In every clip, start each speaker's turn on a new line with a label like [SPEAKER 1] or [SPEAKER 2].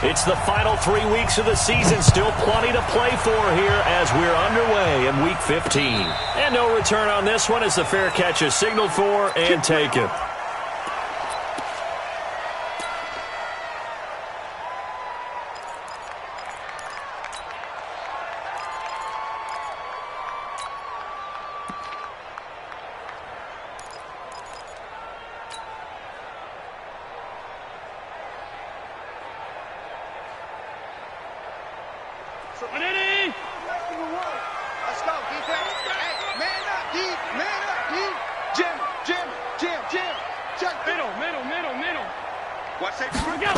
[SPEAKER 1] It's the final 3 weeks of the season. Still plenty to play for here as we're underway in Week 15. And no return on this one as the fair catch is signaled for and taken.
[SPEAKER 2] Let's go, defense. Hey, man up, D. Man up, D. Jim. Check. Middle. Watch that. Go.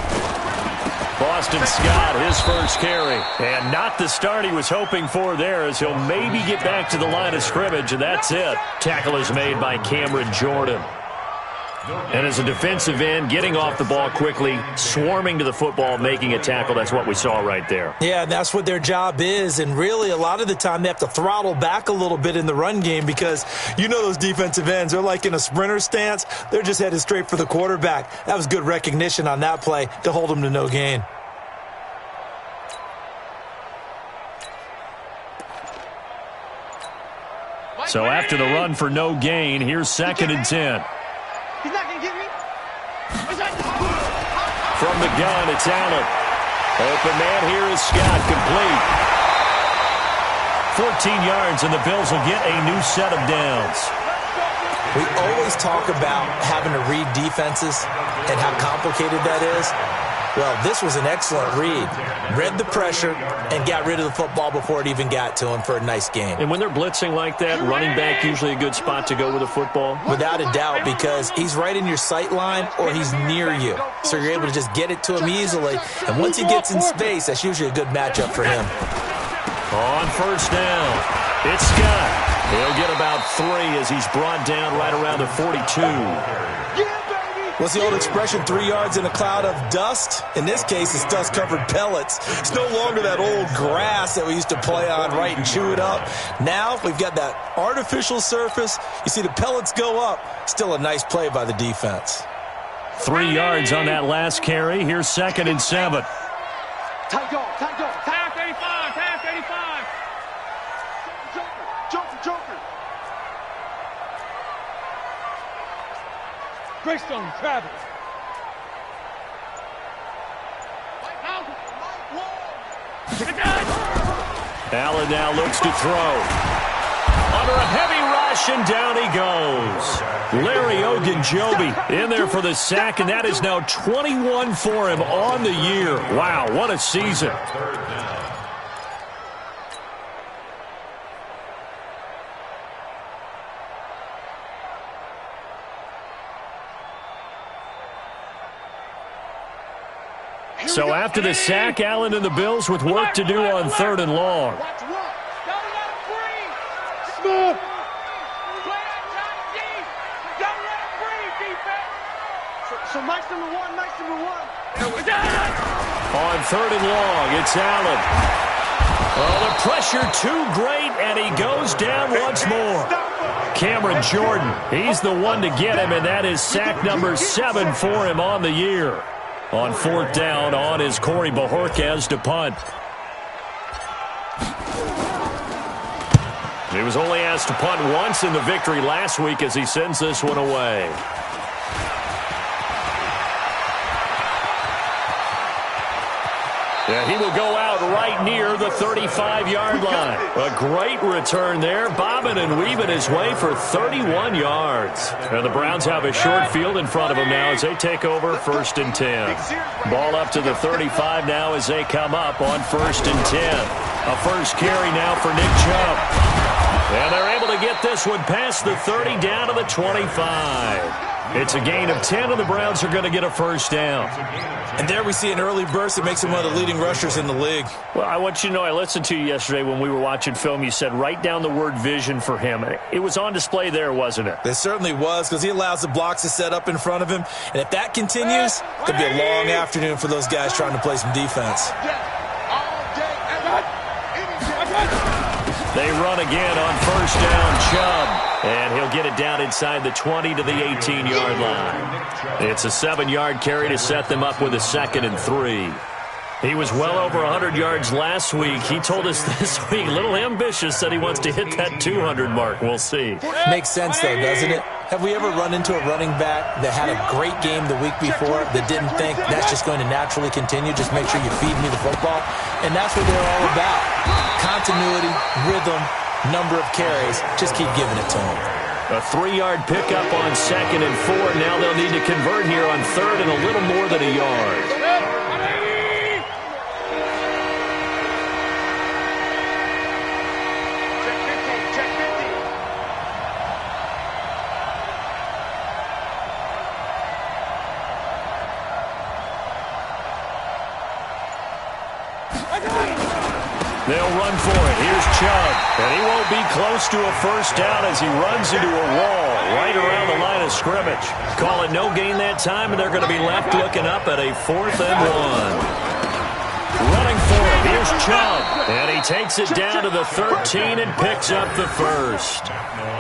[SPEAKER 1] Boston Scott, his first carry. And not the start he was hoping for there as he'll maybe get back to the line of scrimmage, and that's it. Tackle is made by Cameron Jordan. And as a defensive end, getting off the ball quickly, swarming to the football, making a tackle, that's what we saw right there.
[SPEAKER 3] Yeah, that's what their job is, and really a lot of the time they have to throttle back a little bit in the run game because you know those defensive ends, they're like in a sprinter stance. They're just headed straight for the quarterback. That was good recognition on that play to hold them to no gain.
[SPEAKER 1] So after the run for no gain, here's 2nd and 10.
[SPEAKER 2] He's not going to get me.
[SPEAKER 1] From the gun, it's Allen. Open man here is Scott, complete. 14 yards, and the Bills will get a new set of downs.
[SPEAKER 3] We always talk about having to read defenses and how complicated that is. Well, this was an excellent read. Read the pressure and got rid of the football before it even got to him for a nice gain.
[SPEAKER 1] And when they're blitzing like that, running back usually a good spot to go with a football?
[SPEAKER 3] Without a doubt, because he's right in your sight line or he's near you. So you're able to just get it to him easily. And once he gets in space, that's usually a good matchup for him.
[SPEAKER 1] On first down, it's Scott. He'll get about 3 as he's brought down right around the 42.
[SPEAKER 3] What's the old expression, 3 yards in a cloud of dust? In this case, it's dust-covered pellets. It's no longer that old grass that we used to play on, right, and chew it up. Now we've got that artificial surface. You see the pellets go up. Still a nice play by the defense.
[SPEAKER 1] 3 yards on that last carry. Here's 2nd and 7.
[SPEAKER 2] Tight dog. Half 85. Joker. Greystone, Travis.
[SPEAKER 1] Allen now looks to throw. Under a heavy rush, and down he goes. Larry Ogunjobi in there for the sack, and that is now 21 for him on the year. Wow, what a season. So after the sack, Allen and the Bills with work to do on 3rd and long.
[SPEAKER 2] So nice number one.
[SPEAKER 1] On 3rd and long, it's Allen. Oh, the pressure too great, and he goes down once more. Cameron Jordan, he's the one to get him, and that is sack number 7 for him on the year. On 4th down, on is Corey Bojorquez to punt. He was only asked to punt once in the victory last week as he sends this one away. Yeah, he will go out right near the 35-yard line. A great return there, bobbing and weaving his way for 31 yards. And the Browns have a short field in front of them now as they take over 1st and 10. Ball up to the 35 now as they come up on 1st and 10. A first carry now for Nick Chubb. And they're able to get this one past the 30 down to the 25. It's a gain of 10, and the Browns are going to get a first down.
[SPEAKER 3] And there we see an early burst that makes him one of the leading rushers in the league.
[SPEAKER 1] Well, I want you to know, I listened to you yesterday when we were watching film. You said write down the word vision for him. It was on display there, wasn't it?
[SPEAKER 3] It certainly was, because he allows the blocks to set up in front of him. And if that continues, it could be a long afternoon for those guys trying to play some defense.
[SPEAKER 1] They run again on first down, Chubb. And he'll get it down inside the 20 to the 18-yard line. It's a 7-yard carry to set them up with a 2nd and 3. He was well over 100 yards last week. He told us this week, a little ambitious, said he wants to hit that 200 mark. We'll see.
[SPEAKER 3] Makes sense, though, doesn't it? Have we ever run into a running back that had a great game the week before that didn't think that's just going to naturally continue? Just make sure you feed me the football. And that's what they're all about. Continuity, rhythm, number of carries. Just keep giving it to them.
[SPEAKER 1] A 3-yard pickup on 2nd and 4. Now they'll need to convert here on 3rd and a little more than a yard. They'll run for it. Here's Chubb. And he won't be close to a first down as he runs into a wall right around the line of scrimmage. Call it no gain that time, and they're going to be left looking up at a 4th and 1. Running for it. Here's Chubb. And he takes it down to the 13 and picks up the first.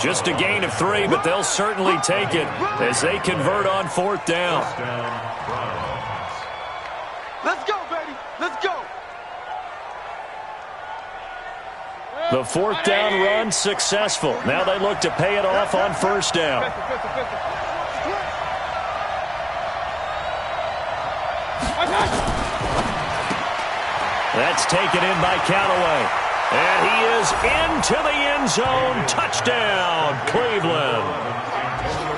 [SPEAKER 1] Just a gain of 3, but they'll certainly take it as they convert on 4th down.
[SPEAKER 2] Let's go, baby. Let's go.
[SPEAKER 1] The 4th down run successful. Now they look to pay it off on 1st down. That's taken in by Callaway. And he is into the end zone. Touchdown, Cleveland.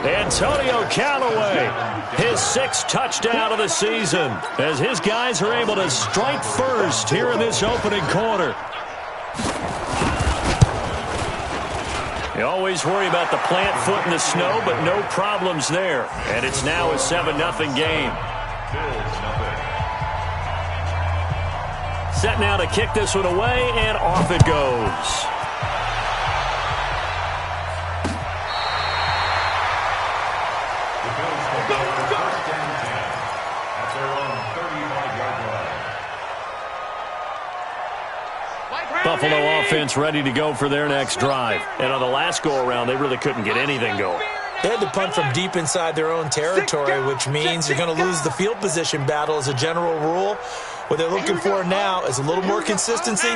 [SPEAKER 1] Antonio Callaway, his 6th touchdown of the season, as his guys are able to strike first here in this opening quarter. You always worry about the plant foot in the snow, but no problems there. And it's now a 7-0 game. Set now to kick this one away, and off it goes. Buffalo offense ready to go for their next drive. And on the last go-around, they really couldn't get anything going.
[SPEAKER 3] They had to punt from deep inside their own territory, which means you're going to lose the field position battle as a general rule. What they're looking for now is a little more consistency,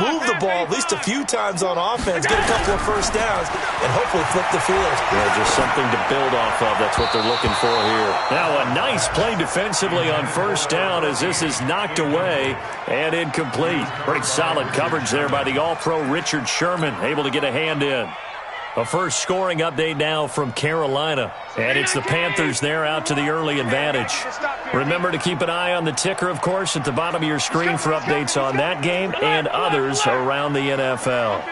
[SPEAKER 3] move the ball at least a few times on offense, get a couple of first downs, and hopefully flip the field.
[SPEAKER 1] Yeah, just something to build off of. That's what they're looking for here. Now a nice play defensively on 1st down as this is knocked away and incomplete. Pretty solid coverage there by the All-Pro Richard Sherman, able to get a hand in. A first scoring update now from Carolina. And it's the Panthers there out to the early advantage. Remember to keep an eye on the ticker, of course, at the bottom of your screen for updates on that game and others around the NFL.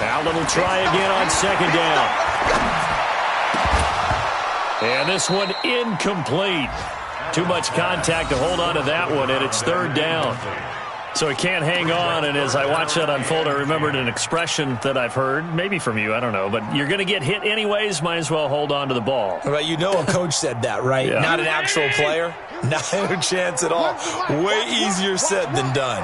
[SPEAKER 1] Allen will try again on 2nd down. And this one incomplete. Too much contact to hold on to that one, and it's 3rd down. So he can't hang on, and as I watch that unfold, I remembered an expression that I've heard, maybe from you, I don't know, but you're going to get hit anyways, might as well hold on to the ball.
[SPEAKER 3] Well, you know a coach said that, right?
[SPEAKER 1] Yeah.
[SPEAKER 3] Not an actual player. Not a chance at all. Way easier said than done.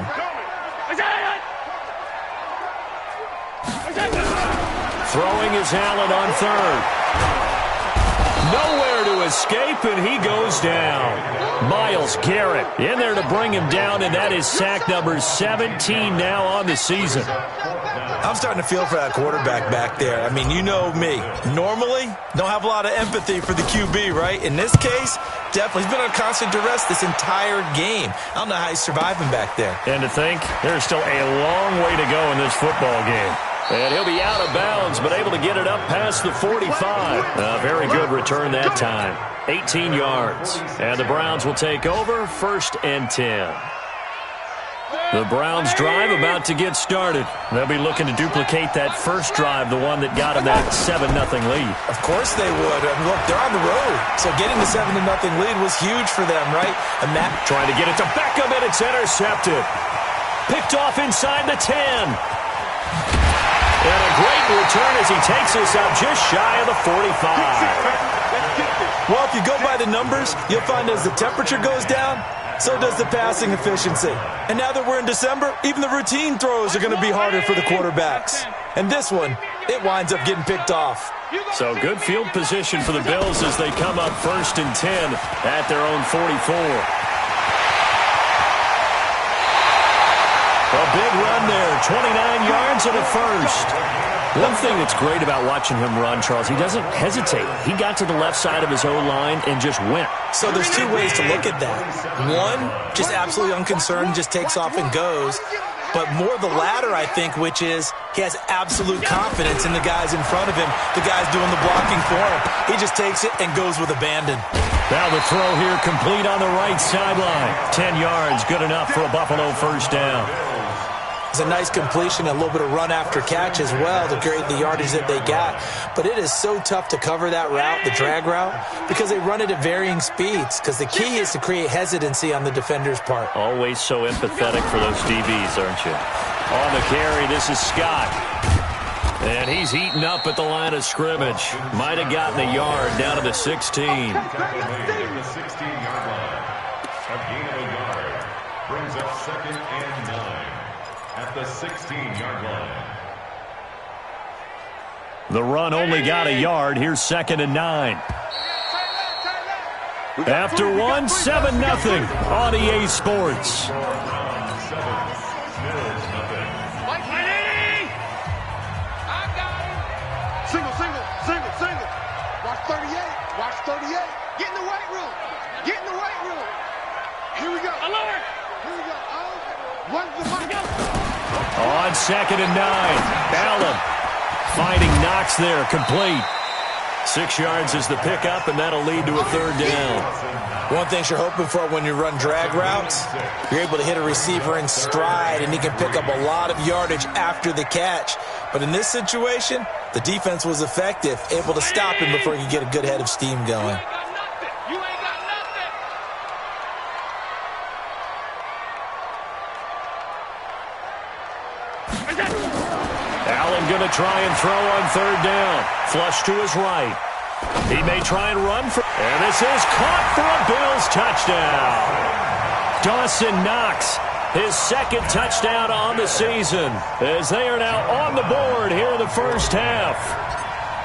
[SPEAKER 1] Throwing is Allen on 3rd. Nowhere to escape, and he goes down. Myles Garrett in there to bring him down, and that is sack number 17 now on the season.
[SPEAKER 3] I'm starting to feel for that quarterback back there. I mean, you know me. Normally, don't have a lot of empathy for the QB, right? In this case, definitely. He's been on constant duress this entire game. I don't know how he's surviving back there.
[SPEAKER 1] And to think, there's still a long way to go in this football game. And he'll be out of bounds, but able to get it up past the 45. A very good return that time. 18 yards. And the Browns will take over 1st and 10. The Browns drive about to get started. They'll be looking to duplicate that first drive, the one that got them that 7-0 lead.
[SPEAKER 3] Of course they would. I mean, look, they're on the road. So getting the 7-0 lead was huge for them, right? And Matt
[SPEAKER 1] trying to get it to Beckham, and it's intercepted. Picked off inside the 10. And a great return as he takes us out just shy of the 45.
[SPEAKER 3] Well, if you go by the numbers, you'll find as the temperature goes down, so does the passing efficiency. And now that we're in December, even the routine throws are going to be harder for the quarterbacks. And this one, it winds up getting picked off.
[SPEAKER 1] So good field position for the Bills as they come up 1st and 10 at their own 44. A big run there, 29 yards and a first. One thing that's great about watching him run, Charles, he doesn't hesitate. He got to the left side of his O-line and just went.
[SPEAKER 3] So there's two ways to look at that. One, just absolutely unconcerned, just takes off and goes. But more the latter, I think, which is he has absolute confidence in the guys in front of him, the guys doing the blocking for him. He just takes it and goes with abandon.
[SPEAKER 1] Now the throw here complete on the right sideline. 10 yards, good enough for a Buffalo first down.
[SPEAKER 3] It's a nice completion, a little bit of run after catch as well to create the yardage that they got. But it is so tough to cover that route, the drag route, because they run it at varying speeds. Because the key is to create hesitancy on the defender's part.
[SPEAKER 1] Always so empathetic for those DBs, aren't you? On the carry, this is Scott. And he's heating up at the line of scrimmage. Might have gotten a yard down to the 16.
[SPEAKER 4] The 16-yard line. A gain of a yard brings up 2nd and 9. At the 16-yard line.
[SPEAKER 1] The run only got a yard. Here's 2nd and 9. After one, 7-0 on EA Sports.
[SPEAKER 2] Single. Watch 38. Watch 38. Get in the weight room. Get in the weight room. Here we go. Alert. Here we go. Oh. Run the mic.
[SPEAKER 1] On 2nd and 9. Allen finding Knox there, complete. 6 yards is the pickup, and that'll lead to a 3rd down.
[SPEAKER 3] One thing you're hoping for when you run drag routes, you're able to hit a receiver in stride, and he can pick up a lot of yardage after the catch. But in this situation, the defense was effective, able to stop him before he could get a good head of steam going.
[SPEAKER 1] Allen going to try and throw on 3rd down. Flush to his right. He may try and run for... And this is caught for a Bills touchdown. Dawson Knox, his 2nd touchdown on the season, as they are now on the board here in the first half.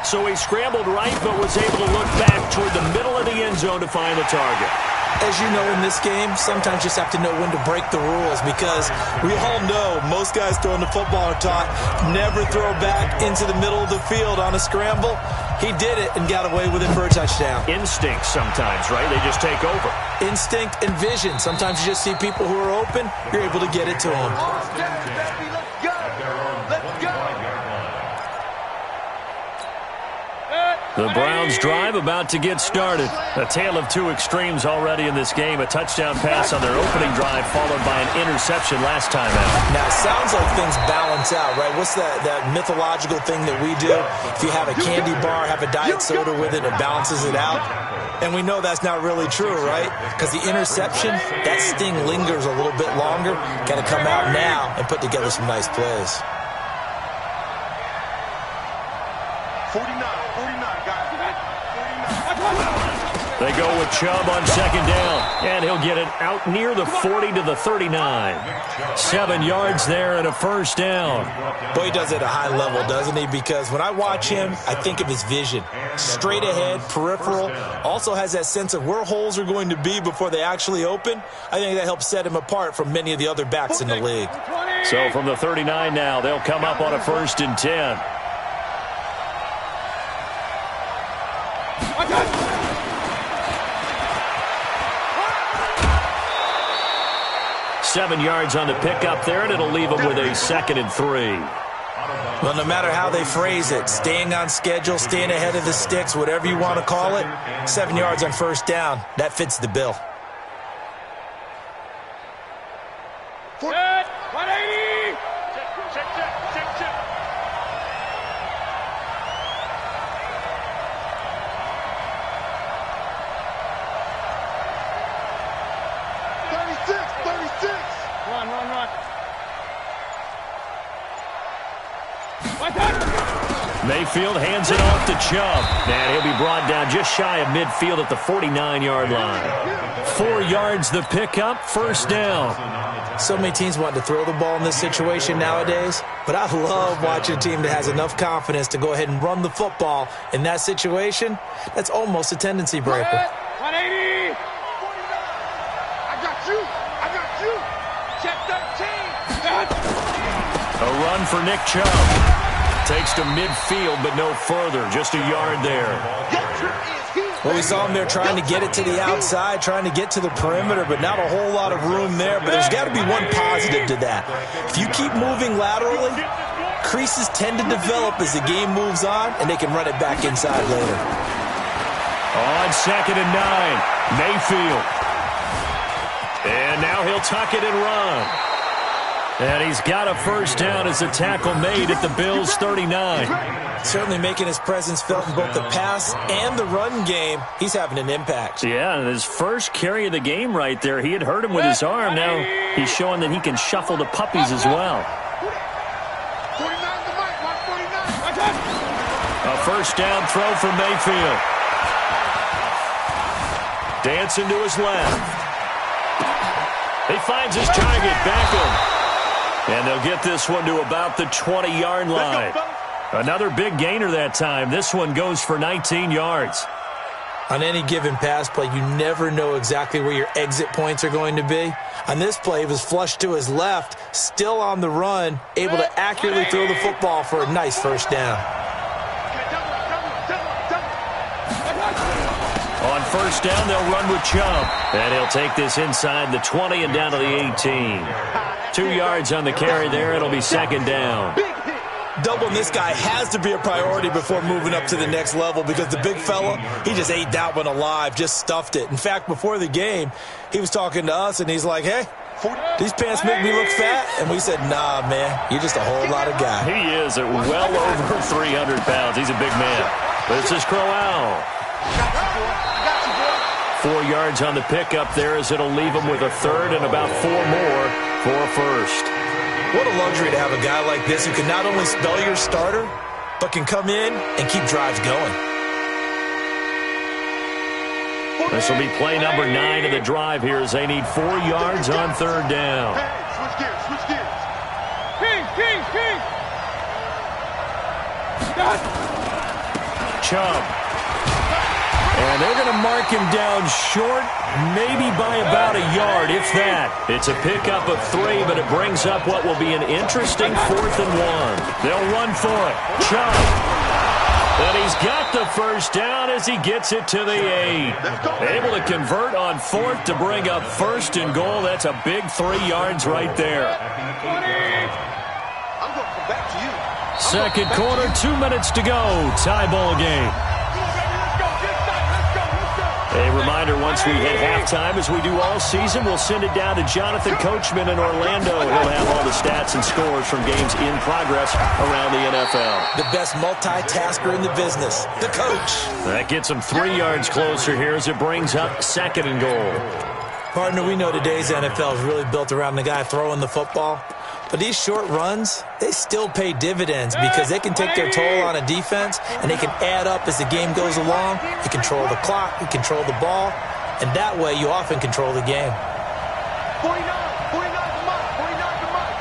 [SPEAKER 1] So he scrambled right, but was able to look back toward the middle of the end zone to find the target.
[SPEAKER 3] As you know, in this game, sometimes you just have to know when to break the rules, because we all know most guys throwing the football are taught never throw back into the middle of the field on a scramble. He did it and got away with it for a touchdown.
[SPEAKER 1] Instinct sometimes, right? They just take over.
[SPEAKER 3] Instinct and vision. Sometimes you just see people who are open, you're able to get it to them.
[SPEAKER 1] The Browns drive about to get started. A tale of two extremes already in this game. A touchdown pass on their opening drive followed by an interception last time out.
[SPEAKER 3] Now, it sounds like things balance out, right? What's that mythological thing that we do? If you have a candy bar, have a diet soda with it, it balances it out. And we know that's not really true, right? Because the interception, that sting lingers a little bit longer. Got to come out now and put together some nice plays.
[SPEAKER 2] 49, guys. 49.
[SPEAKER 1] They go with Chubb on 2nd down, and he'll get it out near the 40 to the 39. 7 yards there and a first down.
[SPEAKER 3] Boy, he does it at a high level, doesn't he? Because when I watch him, I think of his vision. Straight ahead, peripheral, also has that sense of where holes are going to be before they actually open. I think that helps set him apart from many of the other backs in the league.
[SPEAKER 1] So from the 39 now, they'll come up on a 1st and 10. 7 yards on the pickup there, and it'll leave them with a 2nd and 3.
[SPEAKER 3] Well, no matter how they phrase it, staying on schedule, staying ahead of the sticks, whatever you want to call it, 7 yards on 1st down, that fits the bill.
[SPEAKER 2] 180! Check. 36. Run.
[SPEAKER 1] Mayfield hands it off to Chubb. And he'll be brought down just shy of midfield at the 49-yard line. 4 yards the pickup, first down.
[SPEAKER 3] So many teams want to throw the ball in this situation nowadays, but I love watching a team that has enough confidence to go ahead and run the football. In that situation, that's almost a tendency breaker.
[SPEAKER 2] 180. I got you. I got you. Check 13.
[SPEAKER 1] A run for Nick Chubb. Takes to midfield, but no further. Just a yard there.
[SPEAKER 3] Well, we saw him there trying to get it to the outside, trying to get to the perimeter, but not a whole lot of room there. But there's got to be one positive to that. If you keep moving laterally, creases tend to develop as the game moves on, and they can run it back inside later.
[SPEAKER 1] On 2nd and 9, Mayfield. And now he'll tuck it and run. And he's got a first down as a tackle made at the Bills' 39.
[SPEAKER 3] Certainly making his presence felt in both the pass and the run game. He's having an impact.
[SPEAKER 1] Yeah, and his first carry of the game right there. He had hurt him with his arm. Now he's showing that he can shuffle the puppies as well.
[SPEAKER 2] 49 to Mike. Watch 49.
[SPEAKER 1] A first down throw for Mayfield. Dancing to his left. He finds his target, Beckham. And they'll get this one to about the 20-yard line. Another big gainer that time. This one goes for 19 yards.
[SPEAKER 3] On any given pass play, you never know exactly where your exit points are going to be. On this play, he was flushed to his left, still on the run, able to accurately throw the football for a nice first down.
[SPEAKER 1] On first down, they'll run with Chubb. And he'll take this inside the 20 and down to the 18. 2 yards on the carry there. It'll be second down.
[SPEAKER 3] Doubling this guy has to be a priority before moving up to the next level because the big fella, he just ate that one alive, just stuffed it. In fact, before the game, he was talking to us, and he's like, hey, these pants make me look fat. And we said, nah, man, you're just a whole lot of guy.
[SPEAKER 1] He is at well over 300 pounds. He's a big man. This is Crowell. 4 yards on the pickup there as it'll leave him with a third and about 4 more for a first.
[SPEAKER 3] What a luxury to have a guy like this who can not only spell your starter, but can come in and keep drives going.
[SPEAKER 1] This will be play number 9 of the drive here as they need 4 yards on third down.
[SPEAKER 2] Switch gears, switch gears.
[SPEAKER 1] Chubb. And they're going to mark him down short, maybe by about a yard, if that. It's a pickup of 3, but it brings up what will be an interesting 4th and 1. They'll run for it. Chubb. And he's got the first down as he gets it to the 8. Able to convert on 4th to bring up 1st and goal. That's a big 3 yards right there.
[SPEAKER 2] I'm going to come back to you.
[SPEAKER 1] Second quarter, 2 minutes to go. Tie ball game. A reminder, once we hit halftime, as we do all season, we'll send it down to Jonathan Coachman in Orlando. He'll have all the stats and scores from games in progress around the NFL.
[SPEAKER 3] The best multitasker in the business, the coach.
[SPEAKER 1] That gets him 3 yards closer here as it brings up 2nd and goal.
[SPEAKER 3] Partner, we know today's NFL is really built around the guy throwing the football. But these short runs, they still pay dividends because they can take their toll on a defense and they can add up as the game goes along. You control the clock, you control the ball, and that way you often control the game.
[SPEAKER 2] 49 to Mike, 49 to Mike.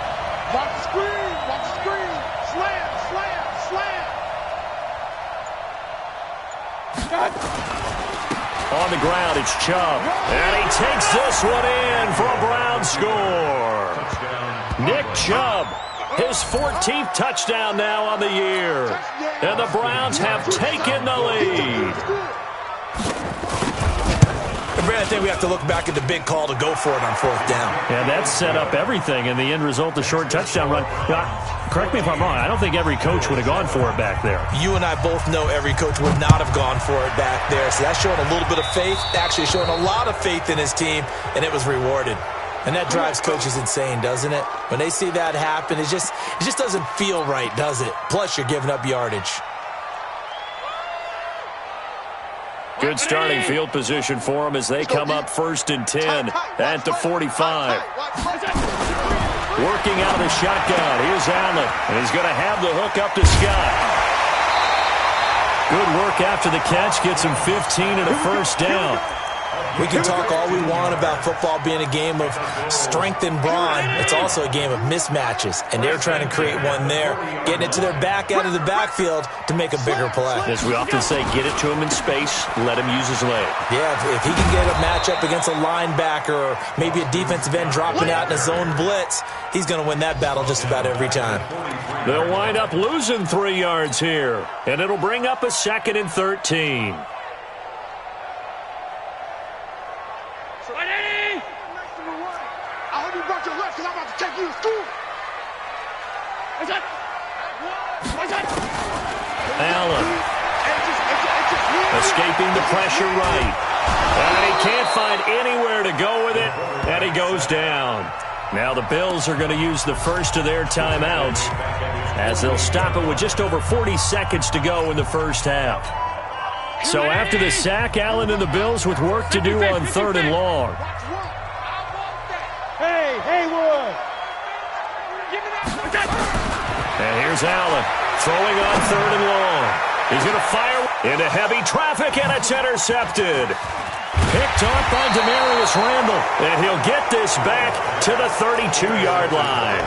[SPEAKER 2] Watch the screen, slam.
[SPEAKER 1] On the ground, it's Chubb. And he takes this one in for a Brown score. Nick Chubb, his 14th touchdown now on the year. And the Browns have taken the lead.
[SPEAKER 3] Brad, I think we have to look back at the big call to go for it on 4th down.
[SPEAKER 1] And that set up everything in the end result, the short touchdown run. Now, correct me if I'm wrong, I don't think every coach would have gone for it back there.
[SPEAKER 3] You and I both know every coach would not have gone for it back there. So that's showing a little bit of faith, actually showing a lot of faith in his team, and it was rewarded. And that drives coaches insane, doesn't it? When they see that happen, it just doesn't feel right, does it? Plus, you're giving up yardage.
[SPEAKER 1] Good starting field position for them as they come up 1st and 10 at the 45. Working out of the shotgun. Here's Allen, and he's going to have the hook up to Scott. Good work after the catch. Gets him 15 and a first down.
[SPEAKER 3] We can talk all we want about football being a game of strength and brawn. It's also a game of mismatches, and they're trying to create one there, getting it to their back out of the backfield to make a bigger play.
[SPEAKER 1] As we often say, get it to him in space, let him use his leg.
[SPEAKER 3] Yeah, if he can get a matchup against a linebacker or maybe a defensive end dropping out in a zone blitz, he's going to win that battle just about every time.
[SPEAKER 1] They'll wind up losing 3 yards here, and it'll bring up a 2nd and 13. Allen escaping the pressure right. And he can't find anywhere to go with it, and he goes down. Now the Bills are going to use the first of their timeouts as they'll stop it with just over 40 seconds to go in the first half. So after the sack, Allen and the Bills with work to do on 3rd and long.
[SPEAKER 2] Hey, Haywood!
[SPEAKER 1] And here's Allen throwing on 3rd and long. He's going to fire into heavy traffic, and it's intercepted. Picked off by Demarius Randall, and he'll get this back to the 32-yard line.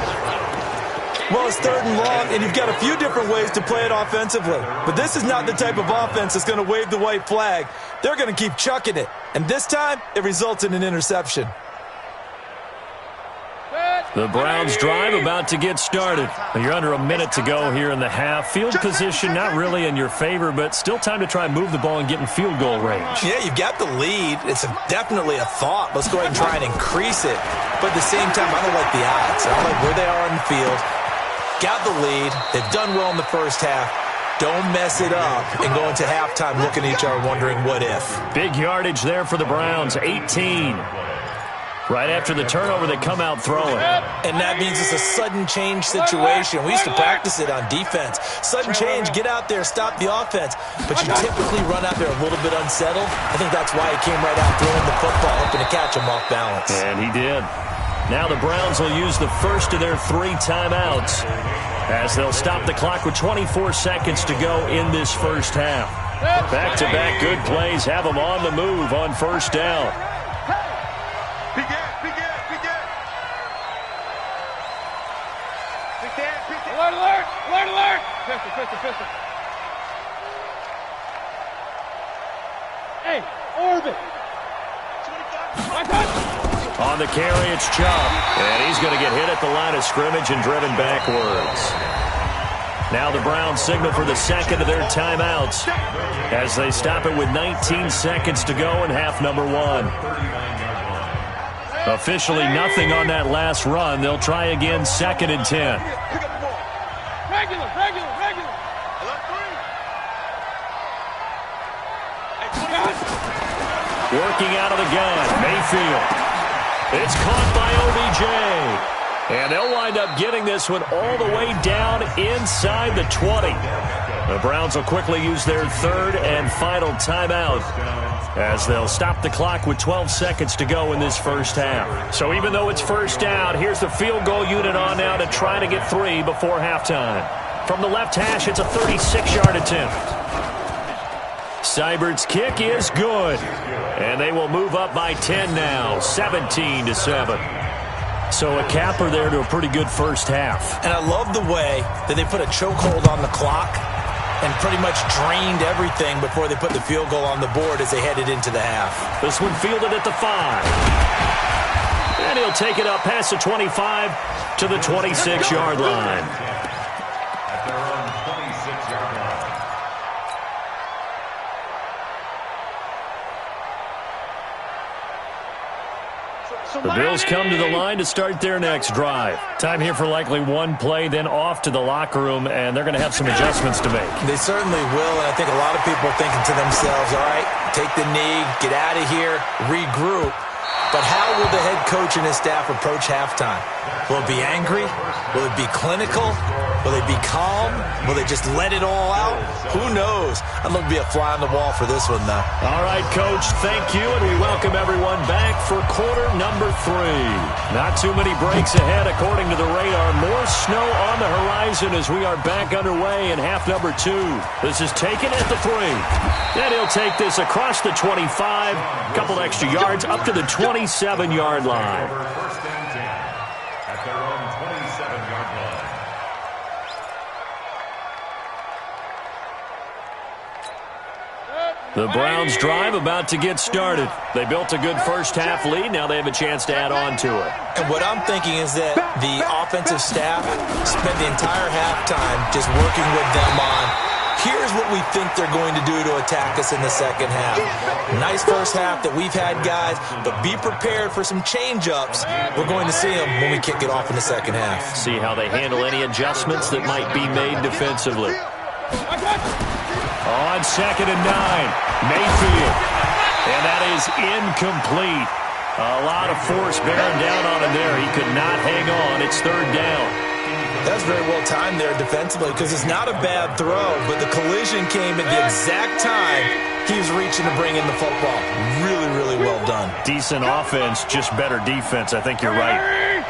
[SPEAKER 3] Well, it's 3rd and long, and you've got a few different ways to play it offensively. But this is not the type of offense that's going to wave the white flag. They're going to keep chucking it. And this time, it results in an interception.
[SPEAKER 1] The Browns drive about to get started. You're under a minute to go here in the half. Field position not really in your favor, but still time to try and move the ball and get in field goal range.
[SPEAKER 3] Yeah, you've got the lead. It's definitely a thought. Let's go ahead and try and increase it. But at the same time, I don't like the odds. I don't like where they are on the field. Got the lead. They've done well in the first half. Don't mess it up and go into halftime looking at each other wondering what if.
[SPEAKER 1] Big yardage there for the Browns, 18. Right after the turnover, they come out throwing.
[SPEAKER 3] And that means it's a sudden change situation. We used to practice it on defense. Sudden change, get out there, stop the offense. But you typically run out there a little bit unsettled. I think that's why he came right out throwing the football, hoping to catch him off balance.
[SPEAKER 1] And he did. Now the Browns will use the first of their 3 timeouts as they'll stop the clock with 24 seconds to go in this first half. Back-to-back good plays have them on the move on first down.
[SPEAKER 2] Alert! Pistol. Hey, orbit!
[SPEAKER 1] On the carry, it's Chubb. And he's going to get hit at the line of scrimmage and driven backwards. Now the Browns signal for the second of their timeouts as they stop it with 19 seconds to go in half number 1. Officially nothing on that last run. They'll try again, 2nd and 10.
[SPEAKER 2] Regular.
[SPEAKER 1] Working out of the gun, Mayfield. It's caught by OBJ. And they'll wind up getting this one all the way down inside the 20. The Browns will quickly use their 3rd and final timeout as they'll stop the clock with 12 seconds to go in this first half. So even though it's first down, here's the field goal unit on now to try to get 3 before halftime. From the left hash, it's a 36-yard attempt. Seibert's kick is good. And they will move up by 10 now, 17-7. So a capper there to a pretty good first half.
[SPEAKER 3] And I love the way that they put a chokehold on the clock and pretty much drained everything before they put the field goal on the board as they headed into the half.
[SPEAKER 1] This one fielded at the 5. And he'll take it up past the 25 to the 26-yard line.
[SPEAKER 4] At their own 26-yard line.
[SPEAKER 1] The Bills come to the line to start their next drive. Time here for likely one play, then off to the locker room, and they're going to have some adjustments to make.
[SPEAKER 3] They certainly will, and I think a lot of people are thinking to themselves, all right, take the knee, get out of here, regroup. But how will the head coach and his staff approach halftime? Will it be angry? Will it be clinical? Will they be calm? Will they just let it all out? Who knows? I'd love to be a fly on the wall for this one, though.
[SPEAKER 1] All right, Coach, thank you, and we welcome everyone back for quarter number 3. Not too many breaks ahead, according to the radar. More snow on the horizon as we are back underway in half number 2. This is taken at the 3. And he'll take this across the 25, a couple extra yards, up to the 27-yard line.
[SPEAKER 4] First and 10 at their own 27-yard line.
[SPEAKER 1] The Browns drive about to get started. They built a good first-half lead. Now they have a chance to add on to it.
[SPEAKER 3] And what I'm thinking is that the offensive staff spent the entire halftime just working with them on, here's what we think they're going to do to attack us in the second half. Nice first half that we've had, guys, but be prepared for some change-ups. We're going to see them when we kick it off in the second half.
[SPEAKER 1] See how they handle any adjustments that might be made defensively. On 2nd and 9, Mayfield. And that is incomplete. A lot of force bearing down on him there. He could not hang on. It's 3rd down.
[SPEAKER 3] That's very well timed there defensively because it's not a bad throw, but the collision came at the exact time he was reaching to bring in the football. Really, really well done.
[SPEAKER 1] Decent offense, just better defense. I think you're right.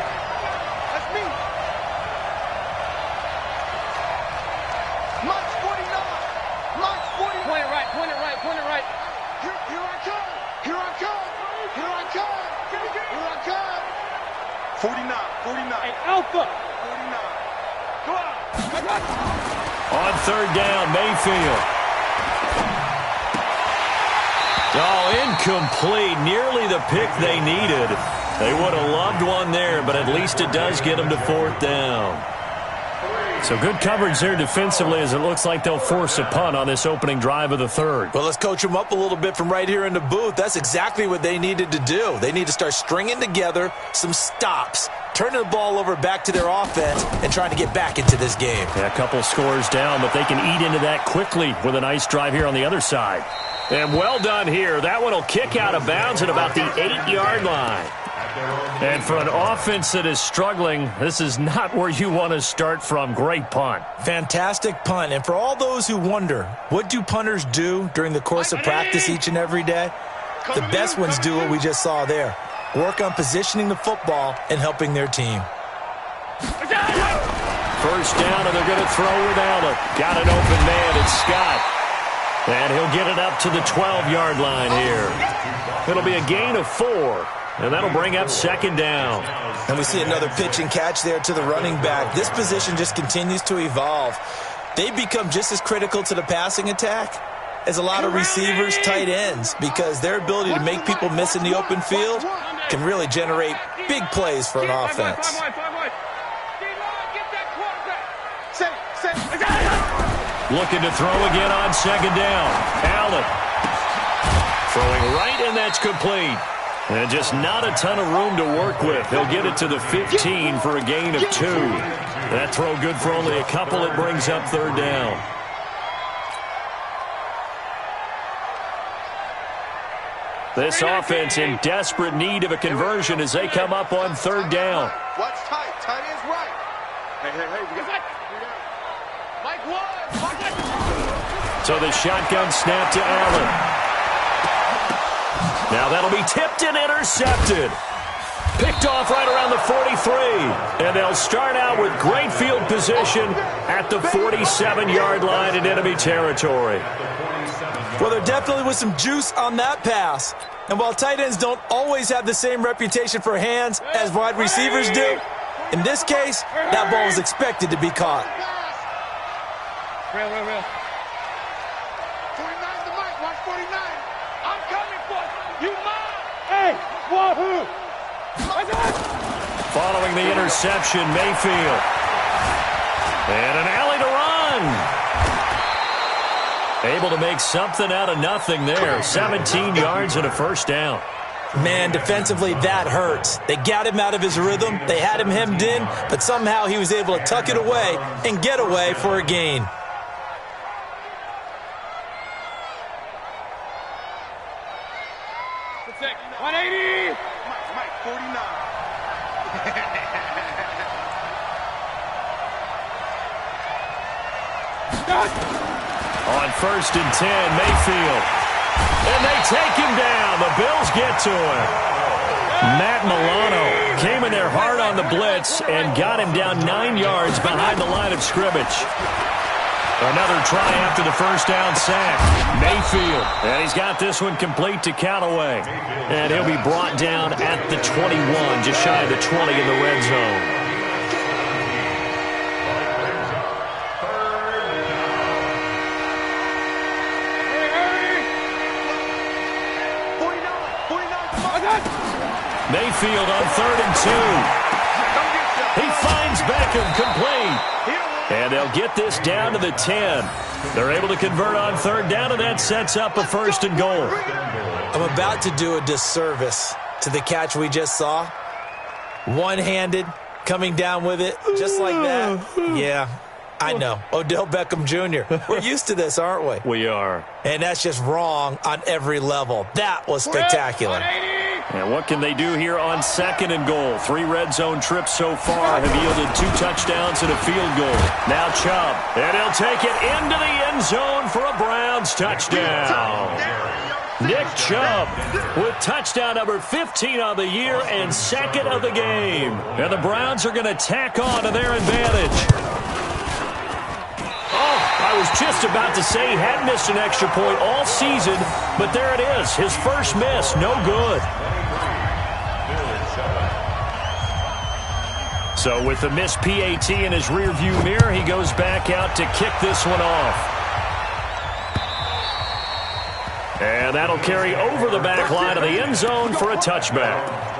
[SPEAKER 1] On 3rd down, Mayfield. Oh, incomplete. Nearly the pick they needed. They would have loved one there, but at least it does get them to 4th down. So good coverage there defensively as it looks like they'll force a punt on this opening drive of the 3rd.
[SPEAKER 3] Well, let's coach them up a little bit from right here in the booth. That's exactly what they needed to do. They need to start stringing together some stops, turning the ball over back to their offense, and trying to get back into this game.
[SPEAKER 1] Yeah, a couple scores down, but they can eat into that quickly with a nice drive here on the other side. And well done here. That one will kick out of bounds at about the 8-yard line. And for an offense that is struggling, this is not where you want to start from. Great punt.
[SPEAKER 3] Fantastic punt. And for all those who wonder, what do punters do during the course of practice each and every day? The best ones do what we just saw there. Work on positioning the football and helping their team.
[SPEAKER 1] First down, and they're going to throw without it. Got an open man. It's Scott. And he'll get it up to the 12-yard line here. It'll be a gain of 4. And that'll bring up 2nd down.
[SPEAKER 3] And we see another pitch and catch there to the running back. This position just continues to evolve. They become just as critical to the passing attack as a lot of receivers, tight ends, because their ability to make people miss in the open field can really generate big plays for an offense.
[SPEAKER 1] Looking to throw again on 2nd down. Allen throwing right, and that's complete. And just not a ton of room to work with. He'll get it to the 15 for a gain of 2. That throw good for only a couple. It brings up 3rd down. This offense in desperate need of a conversion as they come up on 3rd down.
[SPEAKER 2] Watch tight. Tight end's right. Hey, we got Mike Wood.
[SPEAKER 1] So the shotgun snap to Allen. Now that'll be tipped and intercepted. Picked off right around the 43. And they'll start out with great field position at the 47-yard line in enemy territory.
[SPEAKER 3] Well, there definitely was some juice on that pass. And while tight ends don't always have the same reputation for hands as wide receivers do, in this case, that ball was expected to be caught.
[SPEAKER 2] Real. 49's the mic. Watch 49. I'm coming for you. Mine. Hey, wahoo.
[SPEAKER 1] Following the interception, Mayfield. And an alley to run. Able to make something out of nothing there. 17 yards and a first down.
[SPEAKER 3] Man, defensively, that hurts. They got him out of his rhythm. They had him hemmed in, but somehow he was able to tuck it away and get away for a gain.
[SPEAKER 2] 180. Mike, 49.
[SPEAKER 1] On 1st and 10, Mayfield. And they take him down. The Bills get to him. Matt Milano came in there hard on the blitz and got him down 9 yards behind the line of scrimmage. Another try after the first down sack. Mayfield. And he's got this one complete to Callaway. And he'll be brought down at the 21, just shy of the 20 in the red zone. Mayfield on 3rd and 2. He finds Beckham complete. And they'll get this down to the 10. They're able to convert on 3rd down, and that sets up a 1st and goal.
[SPEAKER 3] I'm about to do a disservice to the catch we just saw. One-handed, coming down with it, just like that. Yeah, I know. Odell Beckham Jr. We're used to this, aren't we?
[SPEAKER 1] We are.
[SPEAKER 3] And that's just wrong on every level. That was spectacular.
[SPEAKER 1] And what can they do here on 2nd and goal? 3 red zone trips so far have yielded 2 touchdowns and a field goal. Now Chubb, and he'll take it into the end zone for a Browns touchdown. Nick Chubb with touchdown number 15 on the year and 2nd of the game. And the Browns are going to tack on to their advantage. I was just about to say he hadn't missed an extra point all season, but there it is. His first miss, no good. So with the missed PAT in his rearview mirror, he goes back out to kick this one off. And that'll carry over the back line of the end zone for a touchback.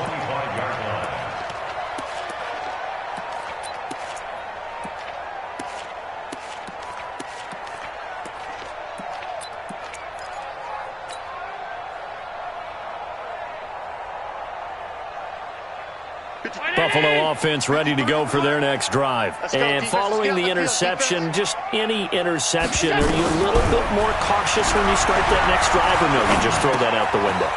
[SPEAKER 1] Buffalo offense ready to go for their next drive. And following the interception, just any interception, are you a little bit more cautious when you start that next drive, or no, you just throw that out the window?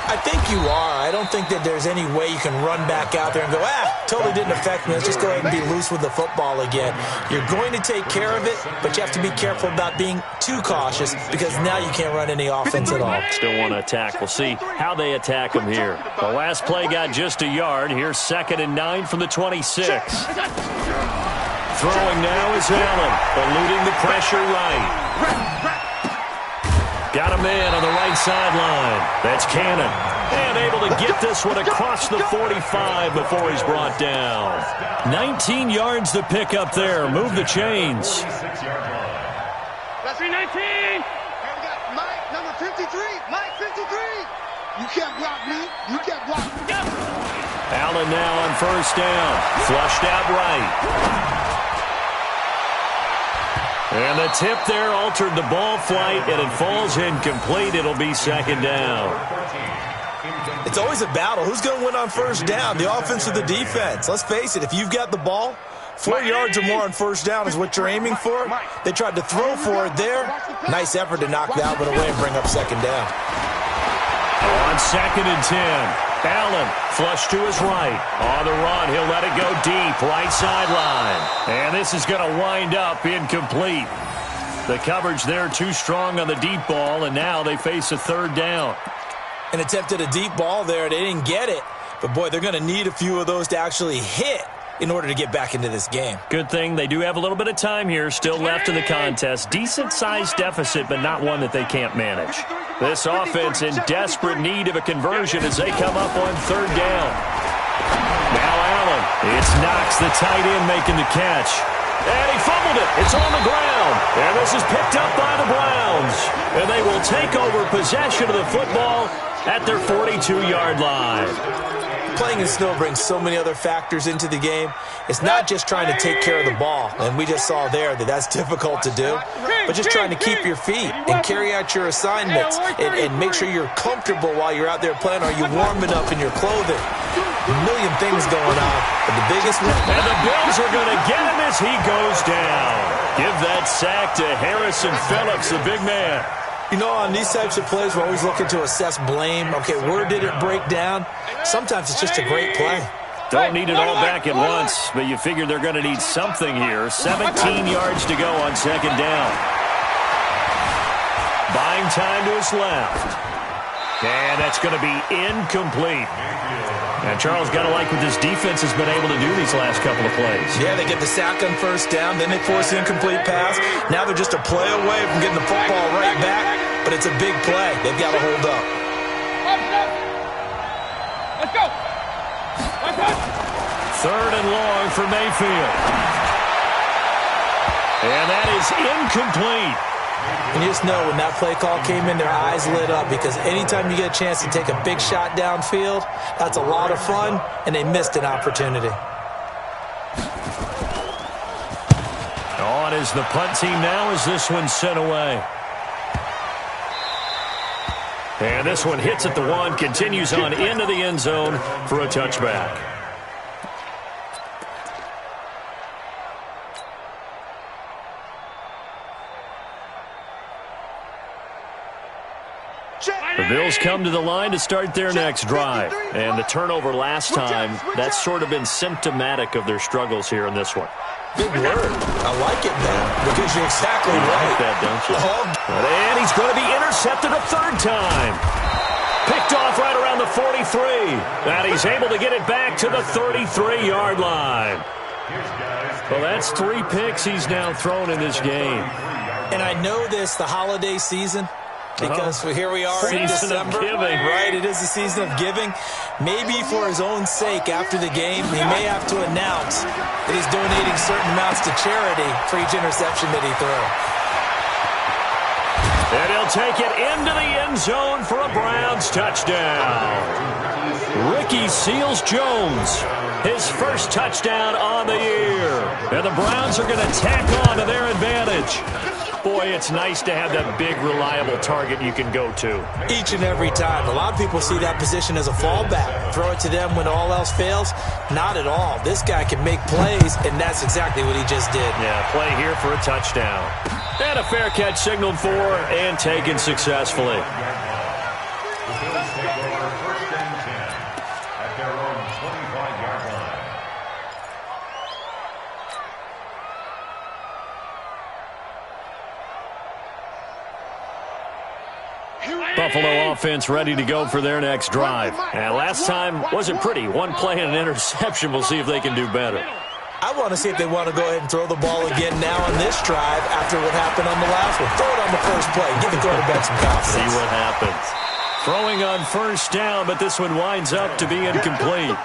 [SPEAKER 3] I think you are. I don't think that there's any way you can run back out there and go, totally didn't affect me. Let's just go ahead and be loose with the football again. You're going to take care of it, but you have to be careful about being too cautious because now you can't run any offense at all.
[SPEAKER 1] Still want to attack. We'll see how they attack him here. The last play got just a yard. Here's 2nd and 9 from the 26. Throwing now is Allen, eluding the pressure right. Got a man on the right sideline. That's Cannon. And able to get this one across the 45 before he's brought down. 19 yards to pick up there. Move the chains.
[SPEAKER 2] That's 319. Mike, number 53. Mike, 53. You can't block me. You can't block me.
[SPEAKER 1] Allen now on 1st down. Flushed out right. And the tip there altered the ball flight, and it falls incomplete. It'll be 2nd down.
[SPEAKER 3] It's always a battle. Who's going to win on 1st down, the offense or the defense? Let's face it, if you've got the ball, 4 yards or more on 1st down is what you're aiming for. They tried to throw for it there. Nice effort to knock that one away and bring up 2nd down.
[SPEAKER 1] On 2nd and 10. Allen, flush to his right. On the run, he'll let it go deep, right sideline. And this is going to wind up incomplete. The coverage there too strong on the deep ball, and now they face a 3rd down.
[SPEAKER 3] And attempted a deep ball there. They didn't get it. But, boy, they're going to need a few of those to actually hit in order to get back into this game.
[SPEAKER 1] Good thing they do have a little bit of time here still left in the contest. Decent-sized deficit, but not one that they can't manage. This offense in desperate need of a conversion as they come up on 3rd down. Now Allen. It's Knox, the tight end, making the catch. And he fumbled it. It's on the ground. And this is picked up by the Browns. And they will take over possession of the football at their 42-yard line.
[SPEAKER 3] Playing in snow brings so many other factors into the game. It's not just trying to take care of the ball, and we just saw there that that's difficult to do, but just trying to keep your feet and carry out your assignments and make sure you're comfortable while you're out there playing. Are you warm enough in your clothing? A million things going on, but the biggest one.
[SPEAKER 1] And the Bills are going to get him as he goes down. Give that sack to Harrison Phillips, the big man.
[SPEAKER 3] You know, on these types of plays, we're always looking to assess blame. Okay, where did it break down? Sometimes it's just a great play.
[SPEAKER 1] Don't need it all back at once, but you figure they're going to need something here. 17 yards to go on second down. Buying time to his left. And that's going to be incomplete. And Charles, got to like what this defense has been able to do these last couple of plays.
[SPEAKER 3] Yeah, they get the sack on first down, then they force the incomplete pass. Now they're just a play away from getting the football right back, but it's a big play. They've got to hold up.
[SPEAKER 2] Let's go.
[SPEAKER 1] Third and long for Mayfield. And that is incomplete.
[SPEAKER 3] And you just know when that play call came in, their eyes lit up, because anytime you get a chance to take a big shot downfield, that's a lot of fun, and they missed an opportunity.
[SPEAKER 1] On is the punt team now as this one's sent away. And this one hits at the 1, continues on into the end zone for a touchback. The Bills come to the line to start their next drive. And the turnover last time, that's sort of been symptomatic of their struggles here in this one.
[SPEAKER 3] Big word. I like it, man, because you're exactly right.
[SPEAKER 1] You like that, don't you? And he's going to be intercepted a third time. Picked off right around the 43. And he's able to get it back to the 33-yard line. Well, that's 3 picks he's now thrown in this game.
[SPEAKER 3] And I know this, the holiday season, because here we are in December, right? It is the season of giving. Maybe for his own sake, after the game, he may have to announce that he's donating certain amounts to charity for each interception that he throws.
[SPEAKER 1] And he'll take it into the end zone for a Browns touchdown. Ricky Seals-Jones, his first touchdown on the year. And the Browns are going to tack on to their advantage. Boy, it's nice to have that big, reliable target you can go to.
[SPEAKER 3] Each and every time. A lot of people see that position as a fallback. Throw it to them when all else fails. Not at all. This guy can make plays, and that's exactly what he just did.
[SPEAKER 1] Yeah, play here for a touchdown. And a fair catch signaled for and taken successfully.
[SPEAKER 4] The Bills take over first and 10 at their own 25-yard line.
[SPEAKER 1] Buffalo offense ready to go for their next drive. And last time wasn't pretty. One play and an interception. We'll see if they can do better.
[SPEAKER 3] I want to see if they want to go ahead and throw the ball again now on this drive after what happened on the last one. Throw it on the first play. Give the quarterback some confidence.
[SPEAKER 1] See what happens. Throwing on first down, but this one winds up to be incomplete.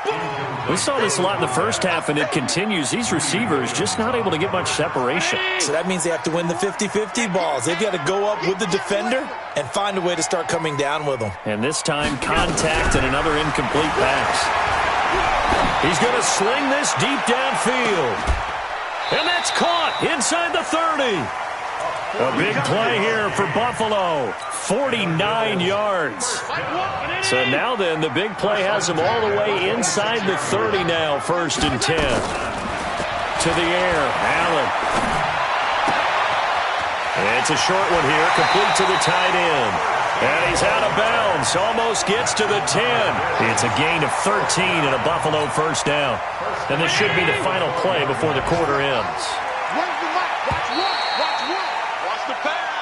[SPEAKER 1] We saw this a lot in the first half, and it continues. These receivers just not able to get much separation.
[SPEAKER 3] So that means they have to win the 50-50 balls. They've got to go up with the defender and find a way to start coming down with them.
[SPEAKER 1] And this time, contact and another incomplete pass. He's going to sling this deep downfield. And that's caught inside the 30. A big play here for Buffalo. 49 yards. So now then, the big play has him all the way inside the 30 now, first and 10. To the air, Allen. It's a short one here, complete to the tight end. And he's out of bounds, almost gets to the 10. It's a gain of 13 and a Buffalo first down. And this should be the final play before the quarter ends.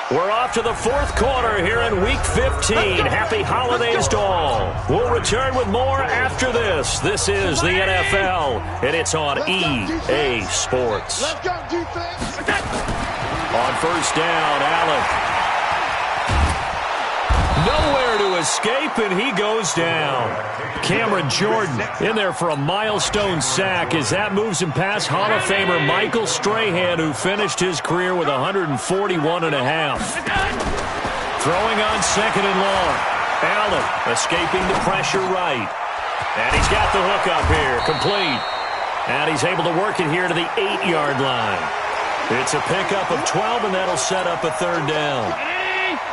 [SPEAKER 1] We're off to the fourth quarter here in Week 15. Happy holidays to all. We'll return with more after this. This is the NFL, and it's on EA Sports.
[SPEAKER 2] Let's go, defense.
[SPEAKER 1] On first down, Allen. Nowhere to escape, and he goes down. Cameron Jordan in there for a milestone sack as that moves him past Hall of Famer Michael Strahan, who finished his career with 141.5. Throwing on second and long. Allen escaping the pressure right. And he's got the hook up here, complete. And he's able to work it here to the 8-yard line. It's a pickup of 12, and that'll set up a third down.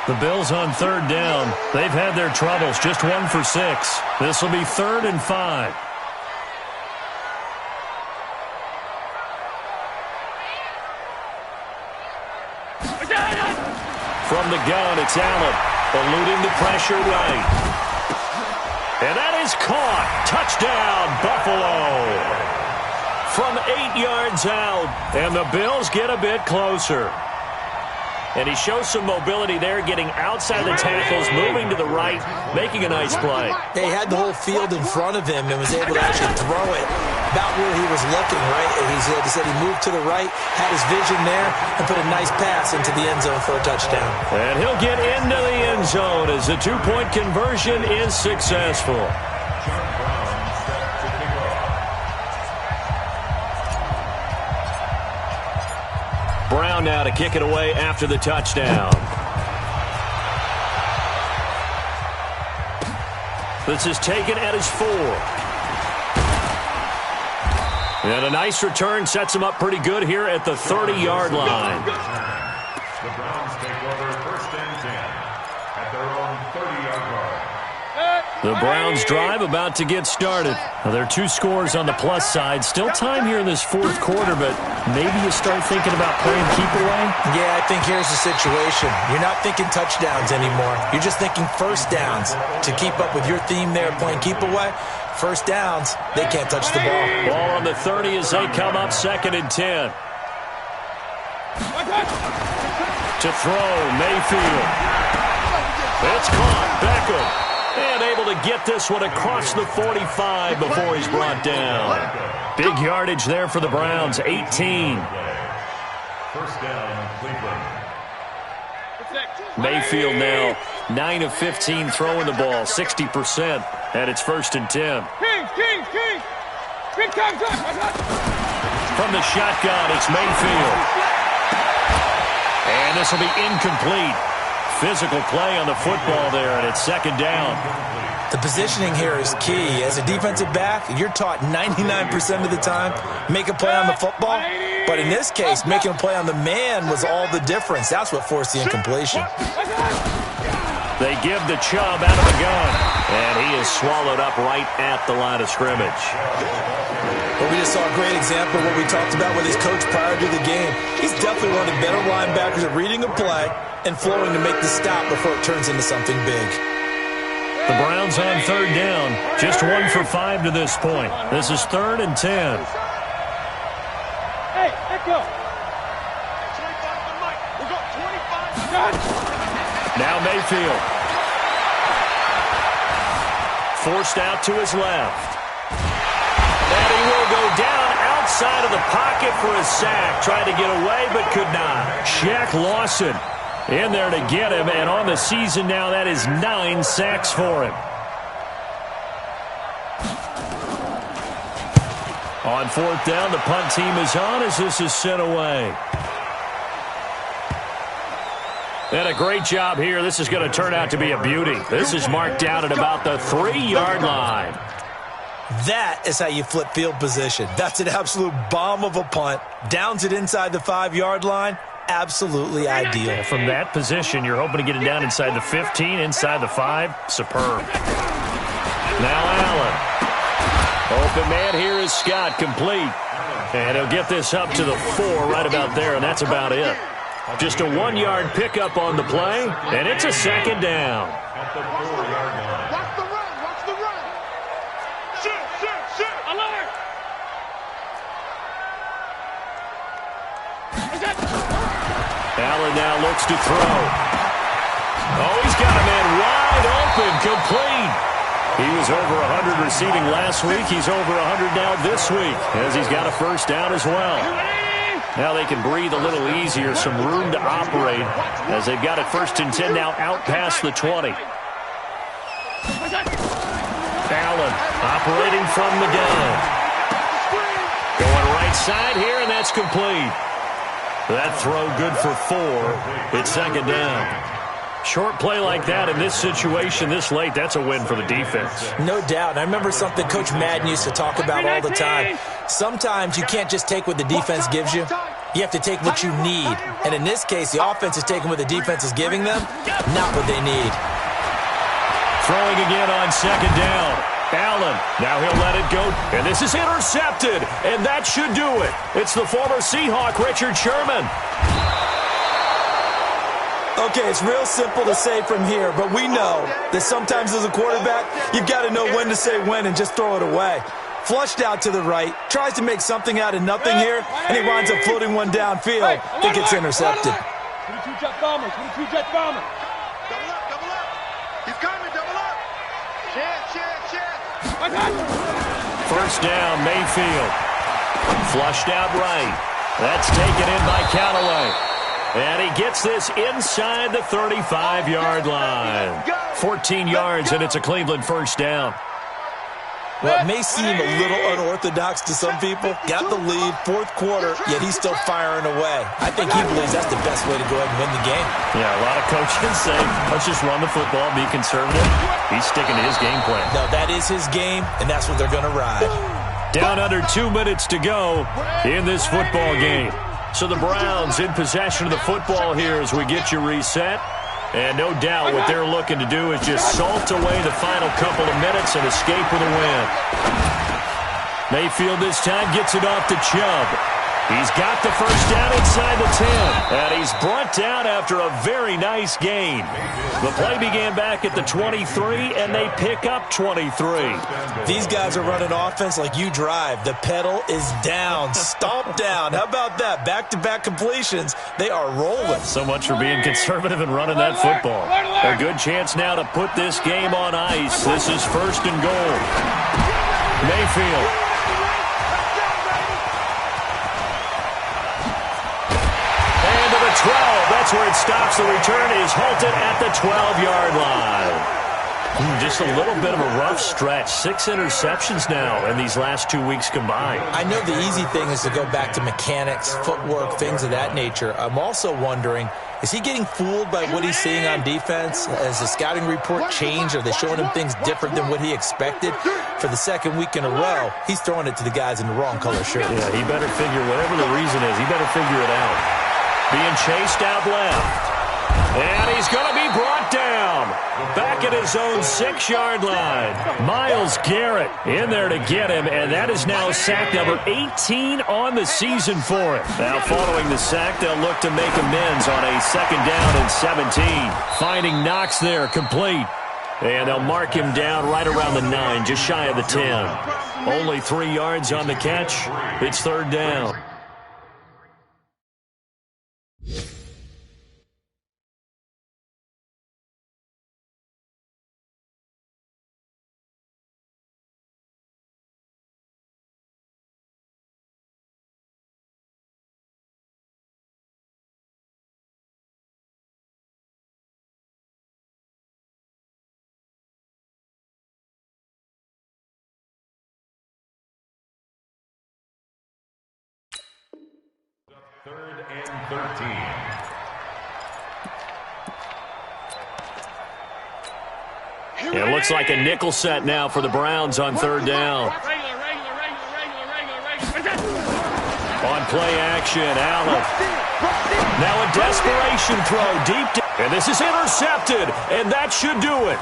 [SPEAKER 1] The Bills on third down. They've had their troubles, just 1 for 6. This will be 3rd and 5. From the gun, it's Allen, eluding the pressure right. And that is caught. Touchdown, Buffalo. From 8 yards out, and the Bills get a bit closer. And he shows some mobility there, getting outside the tackles, moving to the right, making a nice play.
[SPEAKER 3] He had the whole field in front of him and was able to actually throw it about where he was looking, right? And he said he moved to the right, had his vision there, and put a nice pass into the end zone for a touchdown.
[SPEAKER 1] And he'll get into the end zone as the two-point conversion is successful. Brown now to kick it away after the touchdown. This is taken at his 4. And a nice return sets him up pretty good here at the 30-yard line.
[SPEAKER 4] The Browns take over 1st and 10 at their own 30-yard line.
[SPEAKER 1] The Browns drive about to get started. Well, there are 2 scores on the plus side. Still time here in this 4th quarter, but maybe you start thinking about playing keep away?
[SPEAKER 3] Yeah, I think here's the situation. You're not thinking touchdowns anymore. You're just thinking first downs. To keep up with your theme there, playing keep away, first downs, they can't touch the ball.
[SPEAKER 1] Ball on the 30 as they come up 2nd and 10. To throw, Mayfield. It's caught, Beckham. And able to get this one across the 45 before he's brought down. Big yardage there for the Browns, 18.
[SPEAKER 4] 1st down, Cleveland.
[SPEAKER 1] Mayfield now 9 of 15 throwing the ball, 60%. And it's 1st and 10. From the shotgun, it's Mayfield. And this will be incomplete. Physical play on the football there, and it's 2nd down.
[SPEAKER 3] The positioning here is key. As a defensive back, you're taught 99% of the time, make a play on the football. But in this case, making a play on the man was all the difference. That's what forced the incompletion.
[SPEAKER 1] They give the Chubb out of the gun, and he is swallowed up right at the line of scrimmage.
[SPEAKER 3] But we just saw a great example of what we talked about with his coach prior to the game. He's definitely one of the better linebackers at reading a play and flowing to make the stop before it turns into something big.
[SPEAKER 1] The Browns on 3rd down, just 1 for 5 to this point. This is 3rd and 10.
[SPEAKER 2] Hey, let go. 25 to Mike. We got 25.
[SPEAKER 1] Now Mayfield. Forced out to his left. And he will go down outside of the pocket for a sack. Tried to get away, but could not. Shaq Lawson in there to get him, and on the season now, that is 9 sacks for him. On 4th down, the punt team is on as this is sent away. And a great job here. This is going to turn out to be a beauty. This is marked down at about the 3-yard line.
[SPEAKER 3] That is how you flip field position. That's an absolute bomb of a punt. Downs it inside the 5-yard line. Absolutely ideal.
[SPEAKER 1] From that position, you're hoping to get it down inside the 15, inside the 5. Superb. Now Allen. Open man here is Scott, complete. And he'll get this up to the 4 right about there, and that's about it. Just a 1-yard pickup on the play, and it's a 2nd down.
[SPEAKER 4] At the 4-yard line.
[SPEAKER 2] Watch the run. Watch the run. Shoot. Alert.
[SPEAKER 1] Allen now looks to throw. Oh, he's got a man wide open, complete. He was over 100 receiving last week. He's over 100 now this week, as he's got a 1st down as well. Now they can breathe a little easier, some room to operate, as they've got it 1st and 10 now out past the 20. Allen operating from the gun. Going right side here, and that's complete. That throw good for 4. It's 2nd down. Short play like that in this situation this late, that's a win for the defense.
[SPEAKER 3] No doubt. And I remember something Coach Madden used to talk about all the time. Sometimes you can't just take what the defense gives you. You have to take what you need. And in this case, the offense is taking what the defense is giving them, not what they need.
[SPEAKER 1] Throwing again on 2nd down. Allen, now he'll let it go. And this is intercepted. And that should do it. It's the former Seahawk, Richard Sherman.
[SPEAKER 3] Okay, it's real simple to say from here, but we know that sometimes as a quarterback, you've got to know when to say when and just throw it away. Flushed out to the right, tries to make something out of nothing here, and he winds up floating one downfield. I think it's intercepted.
[SPEAKER 2] 22 jet bomber, 22 jet bomber. Double up, double up. He's coming, double up. Chance.
[SPEAKER 1] First down, Mayfield. Flushed out right. That's taken in by Callaway. And he gets this inside the 35-yard line. 14 yards, and it's a Cleveland first down.
[SPEAKER 3] Well, it may seem a little unorthodox to some people. Got the lead, fourth quarter, yet he's still firing away. I think he believes that's the best way to go ahead and win the game.
[SPEAKER 1] Yeah, a lot of coaches say, let's just run the football, be conservative. He's sticking to his game plan.
[SPEAKER 3] No, that is his game, and that's what they're going to ride.
[SPEAKER 1] Down under 2 minutes to go in this football game. So the Browns in possession of the football here as we get you reset. And no doubt what they're looking to do is just salt away the final couple of minutes and escape with a win. Mayfield this time gets it off to Chubb. He's got the first down inside the 10. And he's brought down after a very nice gain. The play began back at the 23, and they pick up 23.
[SPEAKER 3] These guys are running offense like you drive. The pedal is down, stomped down. How about that? Back-to-back completions. They are rolling.
[SPEAKER 1] So much for being conservative and running that football. A good chance now to put this game on ice. This is first and goal. Mayfield. And to the 12. That's where it stops. The return is halted at the 12-yard line. Just a little bit of a rough stretch. 6 interceptions now in these last 2 weeks combined.
[SPEAKER 3] I know the easy thing is to go back to mechanics, footwork, things of that nature. I'm also wondering, is he getting fooled by what he's seeing on defense? Has the scouting report changed? Are they showing him things different than what he expected? For the second week in a row, he's throwing it to the guys in the wrong color shirt.
[SPEAKER 1] Yeah, he better figure, whatever the reason is, he better figure it out. Being chased out left. And he's going to be brought down back at his own 6-yard line. Myles Garrett in there to get him, and that is now sack number 18 on the season for him. Now, following the sack, they'll look to make amends on a second down and 17. Finding Knox there, complete. And they'll mark him down right around the 9, just shy of the 10. Only 3 yards on the catch. It's third down.
[SPEAKER 4] Third and 13.
[SPEAKER 1] It looks like a nickel set now for the Browns on third down. On play action, Allen. Now a desperation throw deep. And this is intercepted, and that should do it.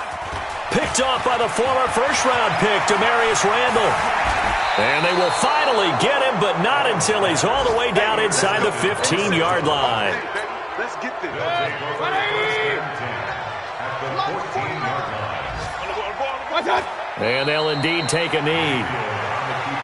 [SPEAKER 1] Picked off by the former first-round pick, Demarius Randall. And they will finally get him, but not until he's all the way down inside the 15-yard line.
[SPEAKER 2] Let's get this.
[SPEAKER 1] And they'll indeed take a knee.